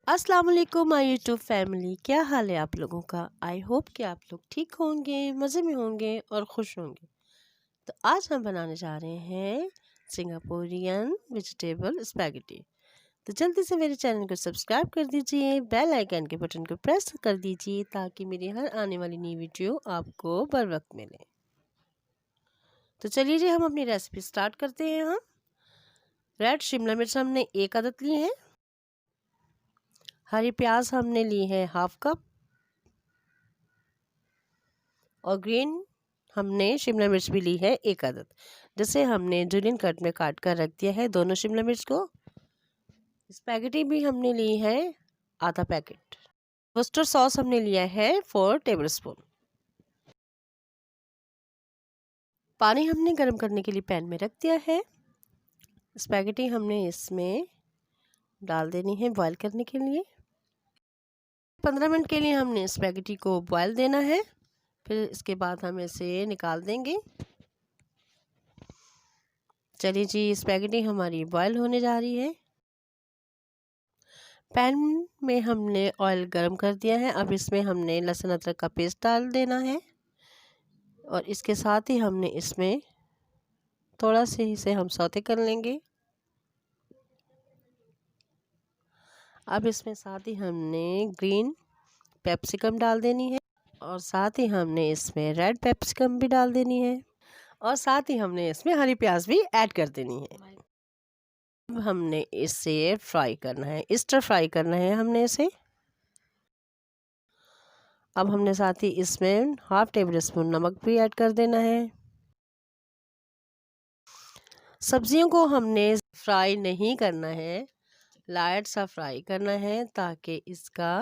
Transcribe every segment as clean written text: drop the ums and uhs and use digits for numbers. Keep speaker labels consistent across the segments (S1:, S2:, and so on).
S1: अस्सलाम वालेकुम my YouTube family, क्या हाल है आप लोगों का। आई होप कि आप लोग ठीक होंगे, मज़े में होंगे और खुश होंगे। तो आज हम बनाने जा रहे हैं सिंगापुरियन वेजिटेबल स्पैगेटी। तो जल्दी से मेरे चैनल को सब्सक्राइब कर दीजिए, बेल आइकन के बटन को प्रेस कर दीजिए ताकि मेरी हर आने वाली नई वीडियो आपको बर वक्त मिले। तो चलिए जी, हम अपनी रेसिपी स्टार्ट करते हैं। हम रेड शिमला मिर्च हमने 1 अदद ली है। हरी प्याज हमने ली है 1/2 कप और ग्रीन हमने शिमला मिर्च भी ली है 1 अदद, जिसे हमने जूलियन कट में काट कर रख दिया है दोनों शिमला मिर्च को। स्पैगेटी भी हमने ली है आधा पैकेट। वस्टर सॉस हमने लिया है 4 टेबलस्पून। पानी हमने गर्म करने के लिए पैन में रख दिया है। स्पैगेटी हमने इसमें डाल देनी है बॉईल करने के लिए। 15 मिनट के लिए हमने स्पैगेटी को बॉईल देना है, फिर इसके बाद हम इसे निकाल देंगे। चलिए जी, स्पैगेटी हमारी बॉईल होने जा रही है। पैन में हमने ऑयल गरम कर दिया है। अब इसमें हमने लहसुन अदरक का पेस्ट डाल देना है और इसके साथ ही हमने इसमें थोड़ा से इसे हम सौते कर लेंगे। अब इसमें साथ ही हमने ग्रीन पेप्सिकम डाल देनी है और साथ ही हमने इसमें रेड पेप्सिकम भी डाल देनी है और साथ ही हमने इसमें हरी प्याज भी ऐड कर देनी है। अब हमने इसे फ्राई करना है, स्टर फ्राई करना है हमने इसे। अब हमने साथ ही इसमें 1/2 टेबलस्पून नमक भी ऐड कर देना है। सब्जियों को हमने फ्राई नहीं करना है, लाइट सा फ्राई करना है ताकि इसका।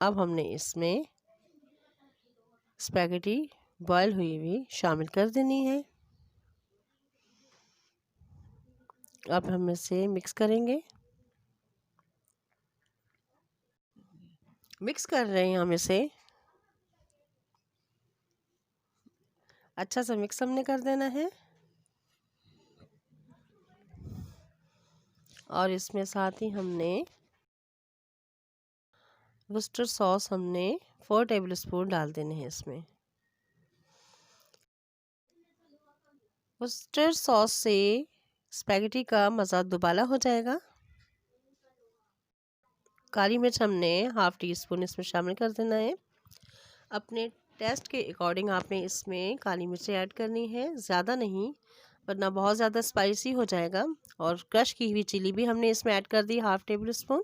S1: अब हमने इसमें स्पैगेटी बॉयल हुई हुई शामिल कर देनी है। अब हम इसे मिक्स करेंगे। मिक्स कर रहे हैं हम इसे, अच्छा सा मिक्स हमने कर देना है। और इसमें साथ ही हमने वस्टर सॉस हमने 4 टेबलस्पून डाल देने हैं इसमें। वस्टर सॉस से स्पैगेटी का मज़ा दुबाला हो जाएगा। काली मिर्च हमने 1/2 टीस्पून इसमें शामिल कर देना है। अपने टेस्ट के अकॉर्डिंग आपने इसमें काली मिर्ची ऐड करनी है, ज़्यादा नहीं वरना बहुत ज़्यादा स्पाइसी हो जाएगा। और क्रश की हुई चिली भी हमने इसमें ऐड कर दी 1/2 टेबलस्पून।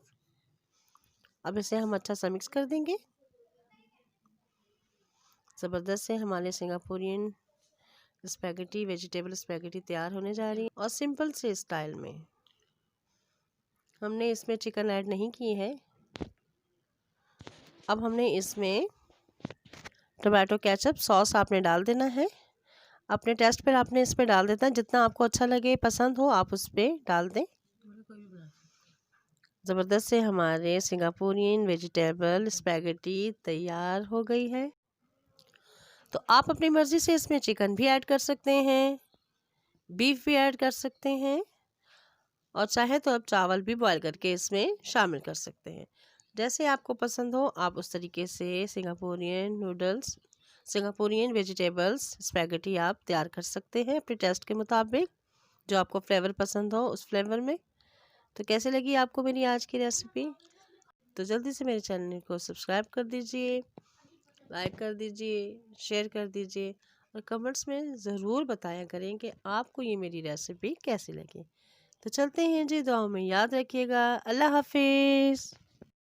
S1: अब इसे हम अच्छा सा मिक्स कर देंगे। ज़बरदस्त से हमारे सिंगापुरियन स्पैगेटी वेजिटेबल स्पैगेटी तैयार होने जा रही है और सिंपल से स्टाइल में। हमने इसमें चिकन ऐड नहीं की है। अब हमने इसमें टोमेटो केचप सॉस आपने डाल देना है। अपने टेस्ट पर आपने इस पर डाल देना है, जितना आपको अच्छा लगे पसंद हो आप उस पर डाल दें। ज़बरदस्त से हमारे सिंगापुरियन वेजिटेबल स्पैगेटी तैयार हो गई है। तो आप अपनी मर्ज़ी से इसमें चिकन भी ऐड कर सकते हैं, बीफ भी ऐड कर सकते हैं और चाहे तो आप चावल भी बॉईल करके इसमें शामिल कर सकते हैं। जैसे आपको पसंद हो आप उस तरीके से सिंगापुरियन वेजिटेबल्स स्पैगेटी आप तैयार कर सकते हैं अपने टेस्ट के मुताबिक, जो आपको फ्लेवर पसंद हो उस फ्लेवर में। तो कैसे लगी आपको मेरी आज की रेसिपी? तो जल्दी से मेरे चैनल को सब्सक्राइब कर दीजिए, लाइक कर दीजिए, शेयर कर दीजिए और कमेंट्स में ज़रूर बताया करें कि आपको ये मेरी रेसिपी कैसी लगी। तो चलते हैं जी, दुआओं में याद रखिएगा। अल्लाह हाफिज़।